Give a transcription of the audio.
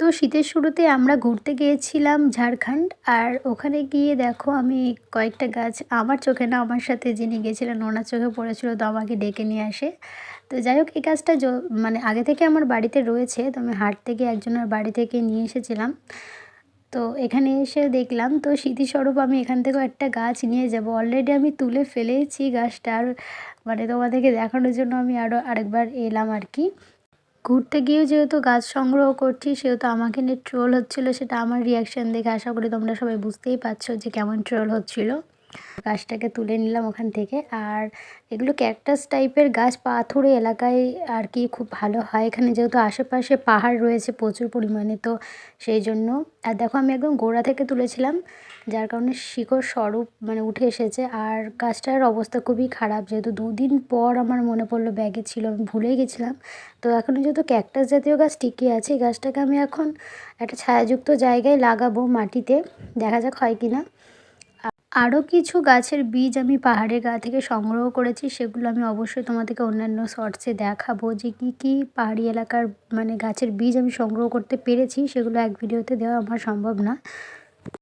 তো শীতের শুরুতে আমরা ঘুরতে গিয়েছিলাম ঝাড়খণ্ড। আর ওখানে গিয়ে দেখো আমি কয়েকটা গাছ আমার চোখে না, আমার সাথে যিনি গেছিলেন ওনার চোখে পড়েছিল, তো আমাকে ডেকে নিয়ে আসে। তো যাই হোক, এই গাছটা মানে আগে থেকে আমার বাড়িতে রয়েছে, তো আমি হাট থেকে একজনের বাড়ি থেকে নিয়ে এসেছিলাম। তো এখানে এসে দেখলাম, তো স্মৃতিস্বরূপ আমি এখান থেকেও একটা গাছ নিয়ে যাব। অলরেডি আমি তুলে ফেলেছি গাছটা, আর মানে তোমাদেরকে দেখানোর জন্য আমি আরেকবার এলাম আর কি। ঘুরতে গিয়ে যেহেতু গাছ সংগ্রহ করছি, সেহেতু আমাকে নিয়ে ট্রোল হচ্ছিলো, সেটা আমার রিয়াকশান দেখে আশা করি তোমরা সবাই বুঝতেই পারছো যে কেমন ট্রোল হচ্ছিলো। গাছটাকে তুলে নিলাম ওখান থেকে। আর এগুলো ক্যাকটাস টাইপের গাছ, পাথুরে এলাকায় আর কি খুব ভালো হয় এখানে, যেহেতু আশেপাশে পাহাড় রয়েছে প্রচুর পরিমাণে, তো সেই জন্য। আর দেখো আমি একদম গোড়া থেকে তুলেছিলাম, যার কারণে শিকড় স্বরূপ মানে উঠে এসেছে। আর গাছটার অবস্থা খুবই খারাপ, যেহেতু 2 দিন পর আমার মনে পড়লো ব্যাগে ছিল, আমি ভুলেই গেছিলাম। তো এখনও যেহেতু ক্যাকটাস জাতীয় গাছ টিকে আছে, এই গাছটাকে আমি এখন একটা ছায়াযুক্ত জায়গায় লাগাবো মাটিতে, দেখা যাক হয় কি না। আরও কিছু গাছের বীজ আমি পাহাড়ের গা থেকে সংগ্রহ করেছি, সেগুলো আমি অবশ্যই তোমাদেরকে অন্যান্য শর্টসে দেখাবো যে কী কী পাহাড়ি এলাকার মানে গাছের বীজ আমি সংগ্রহ করতে পেরেছি। সেগুলো এক ভিডিওতে দেওয়া আমার সম্ভব না।